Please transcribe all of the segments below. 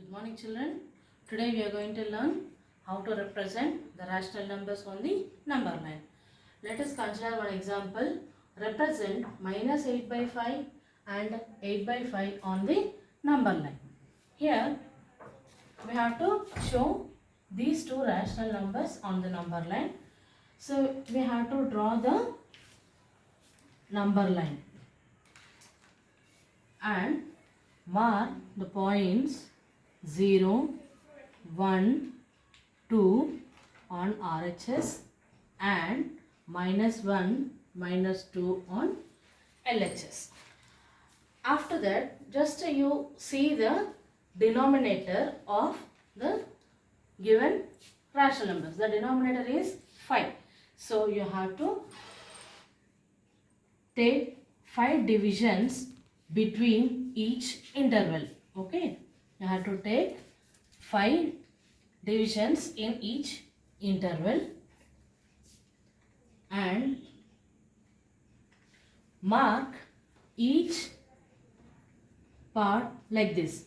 Good morning children. Today we are going to learn how to represent the rational numbers on the number line. Let us consider one example. Represent minus 8 by 5 and 8 by 5 on the number line. Here we have to show these two rational numbers on the number line. So we have to draw the number line and mark the points 0, 1, 2 on RHS and minus 1, minus 2 on LHS. After that, just you see the denominator of the given rational numbers. The denominator is 5. So you have to take 5 divisions between each interval. Okay, you have to take 5 divisions in each interval and mark each part like this.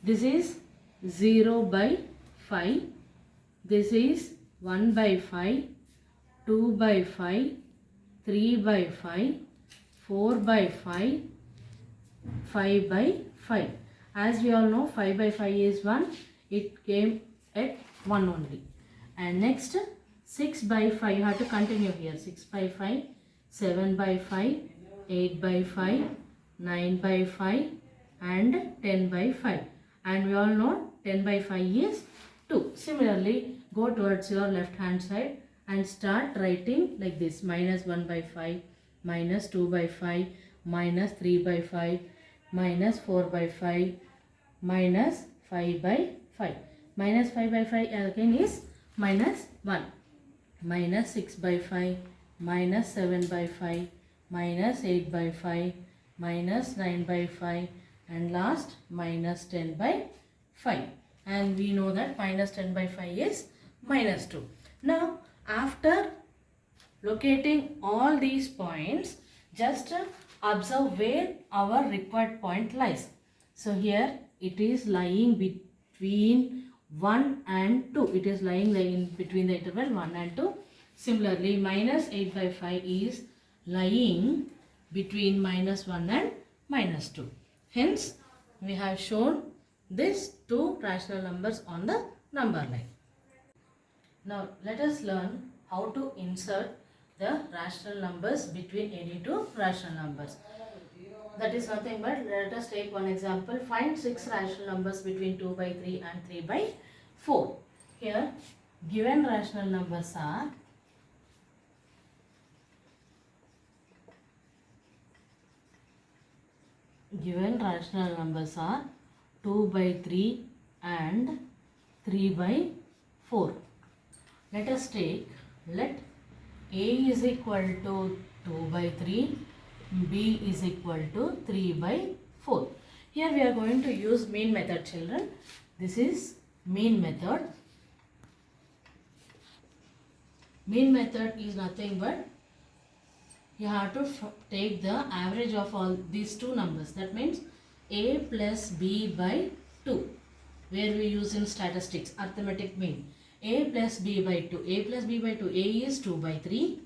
This is 0 by 5, this is 1 by 5, 2 by 5, 3 by 5, 4 by 5, 5 by 5. As we all know, 5 by 5 is 1. It came at 1 only. And next, 6 by 5. You have to continue here. 6 by 5, 7 by 5, 8 by 5, 9 by 5 and 10 by 5. And we all know 10 by 5 is 2. Similarly, go towards your left hand side and start writing like this. Minus 1 by 5, minus 2 by 5, minus 3 by 5, minus 4 by 5, minus 5 by 5. Minus 5 by 5 again is minus 1. Minus 6 by 5, minus 7 by 5, minus 8 by 5, minus 9 by 5 and last minus 10 by 5. And we know that minus 10 by 5 is minus 2. Now after locating all these points, just observe where our required point lies. So here it is lying between 1 and 2. It is lying in between the interval 1 and 2. Similarly, minus 8 by 5 is lying between minus 1 and minus 2. Hence, we have shown these two rational numbers on the number line. Now, let us learn how to insert the rational numbers between any two rational numbers. That is nothing but, let us take one example. Find 6 rational numbers between 2 by 3 and 3 by 4. Here, given rational numbers are given rational numbers are 2 by 3 and 3 by 4. Let us take, let A is equal to 2 by 3, B is equal to 3 by 4. Here we are going to use mean method, children. This is mean method. Mean method is nothing but you have to take the average of all these two numbers. That means A plus B by 2, where we use in statistics, arithmetic mean. A plus B by 2. A plus B by 2. A is 2 by 3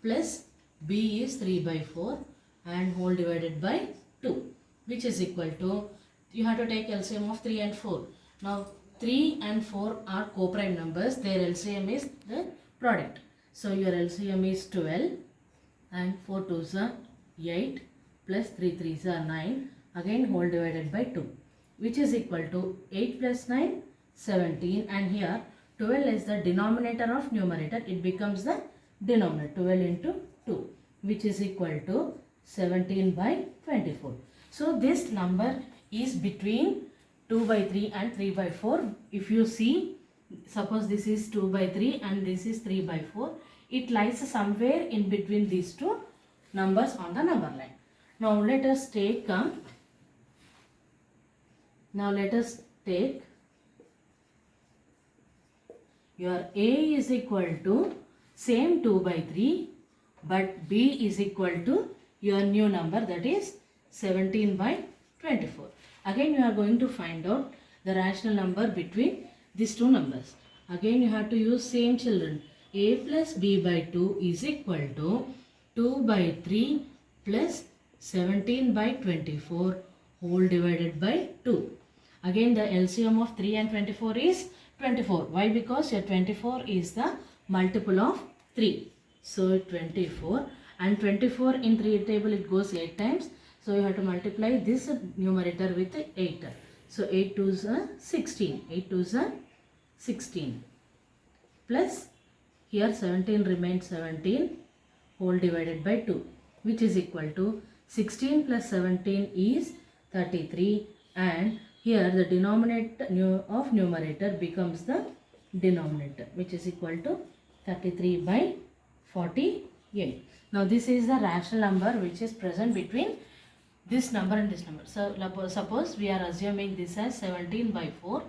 plus B is 3 by 4 and whole divided by 2, which is equal to, you have to take LCM of 3 and 4. Now 3 and 4 are co-prime numbers. Their LCM is the product. So your LCM is 12 and 4 2s are 8 plus 3 3s are 9. Again whole divided by 2, which is equal to 8 plus 9, 17, and here 12 is the denominator of numerator. It becomes the denominator, 12 into 2, which is equal to 17 by 24. So this number is between 2 by 3 and 3 by 4. If you see, suppose this is 2 by 3 and this is 3 by 4. It lies somewhere in between these two numbers on the number line. Now let us take your A is equal to same 2 by 3, but B is equal to your new number, that is 17 by 24. Again you are going to find out the rational number between these two numbers. Again you have to use same children. A plus b by 2 is equal to 2 by 3 plus 17 by 24 whole divided by 2. Again the LCM of 3 and 24 is 24. Why? Because here 24 is the multiple of 3. So 24, and 24 in 3 table it goes 8 times. So you have to multiply this numerator with 8. So 8 2s are 16. 8 2s are 16. Plus here 17 remains 17 whole divided by 2, which is equal to 16 plus 17 is 33, and here the denominator of numerator becomes the denominator, which is equal to 33 by 48. Now this is the rational number which is present between this number and this number. So suppose we are assuming this as 17 by 4.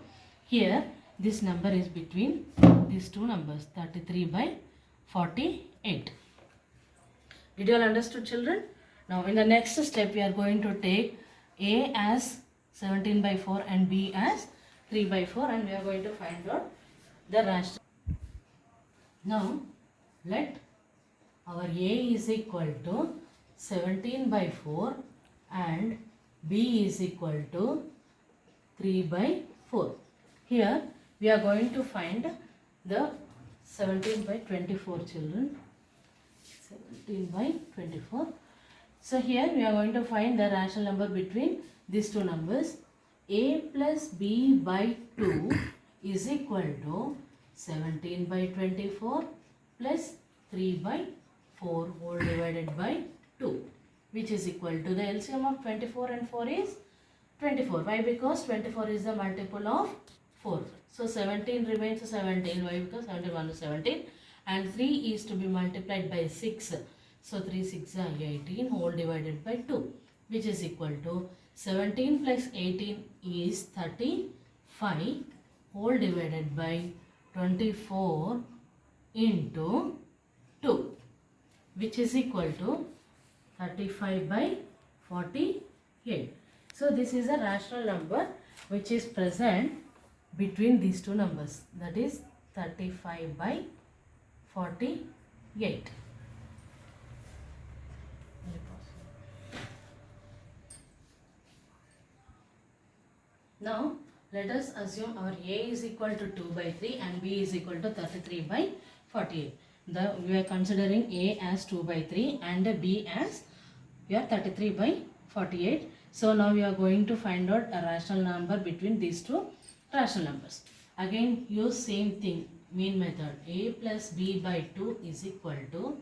Here this number is between these two numbers, 33 by 48. Did you all understood, children? Now in the next step we are going to take A as 17 by 4 and B as 3 by 4, and we are going to find out the rational. Now let our A is equal to 17 by 4 and B is equal to 3 by 4. Here we are going to find the 17 by 24, children. 17 by 24. So here we are going to find the rational number between these two numbers. A plus B by 2 is equal to 17 by 24 plus 3 by 4 whole divided by 2, which is equal to the LCM of 24 and 4 is 24. Why? Because 24 is the multiple of 4. So 17 remains 17. Why? Because 71 is 17 and 3 is to be multiplied by 6. So 3 6 are 18 whole divided by 2, which is equal to 17 plus 18 is 35 whole divided by 24 into 2, which is equal to 35 by 48. So this is a rational number which is present between these two numbers, that is 35 by 48. Now let us assume our A is equal to 2 by 3 and B is equal to 33 by 48. We are considering A as 2 by 3 and B as 33 by 48. So now we are going to find out a rational number between these two rational numbers. Again use same thing, mean method. A plus B by 2 is equal to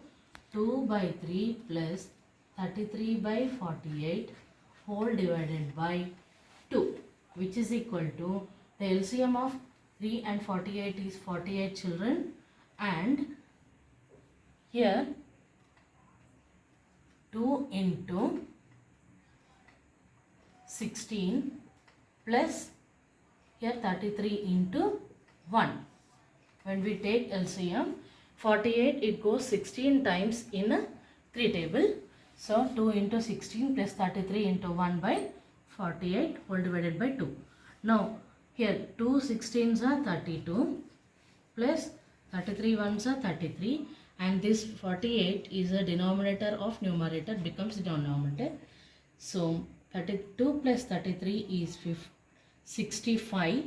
2 by 3 plus 33 by 48 whole divided by 2, which is equal to the LCM of 3 and 48 is 48, children, and here 2 into 16 plus here 33 into 1. When we take LCM 48, it goes 16 times in a 3 table. So 2 into 16 plus 33 into 1 by 48 whole divided by 2. Now here 2 16s are 32 plus 33 ones are 33, and this 48 is a denominator of numerator, becomes denominator. So 32 plus 33 is 65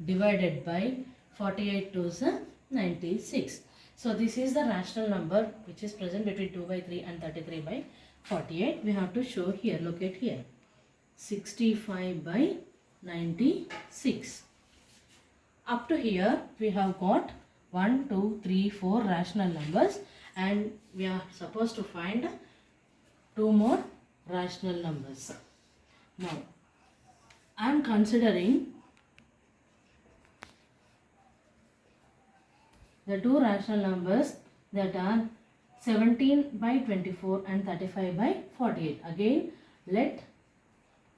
divided by 48 to is 96. So this is the rational number which is present between 2 by 3 and 33 by 48. We have to show here, locate here, 65 by 96. Up to here we have got 1, 2, 3, 4 rational numbers, and we are supposed to find 2 more rational numbers. Now I am considering the 2 rational numbers that are 17 by 24 and 35 by 48. Again let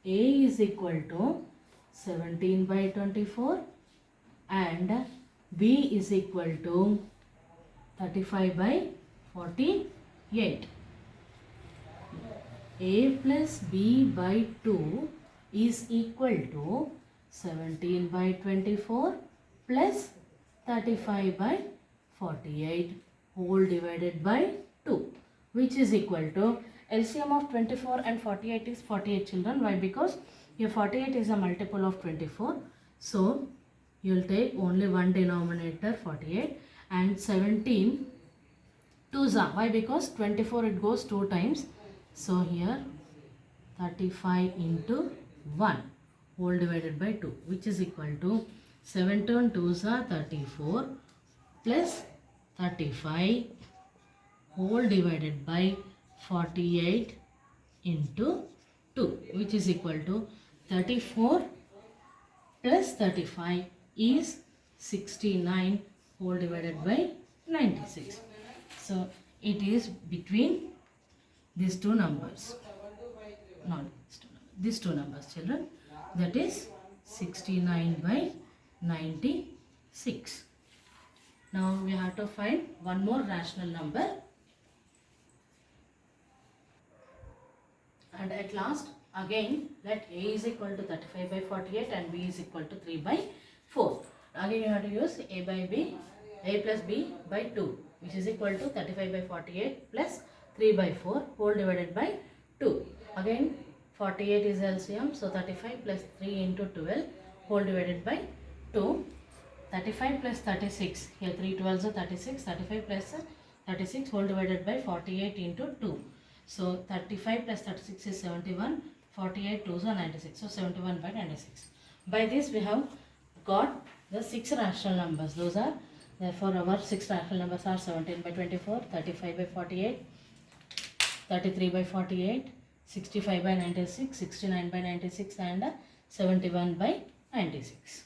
A is equal to 17 by 24 and B is equal to 35 by 48. A plus B by 2 is equal to 17 by 24 plus 35 by 48 whole divided by 2, which is equal to LCM of 24 and 48 is 48 children. Why? Because here 48 is a multiple of 24. So you will take only one denominator 48 and 17 2s are. Why? Because 24 it goes 2 times. So here 35 into 1 whole divided by 2, which is equal to 17 2s are 34 plus 35 whole divided by 48 into 2, which is equal to 34 plus 35 is 69 whole divided by 96. So it is between these two numbers, not these two numbers, children, that is 69 by 96. Now we have to find one more rational number, and at last again let A is equal to 35 by 48 and B is equal to 3 by 4. Again you have to use A by B, A plus B by 2, which is equal to 35 by 48 plus 3 by 4 whole divided by 2. Again 48 is LCM, so 35 plus 3 into 12 whole divided by 2. 35 plus 36, here 3 12s are 36, 35 plus 36 whole divided by 48 into 2. So 35 plus 36 is 71, 48 2s are 96, so 71 by 96. By this we have got the 6 rational numbers. Those are, therefore our 6 rational numbers are 17 by 24, 35 by 48, 33 by 48, 65 by 96, 69 by 96 and 71 by 96.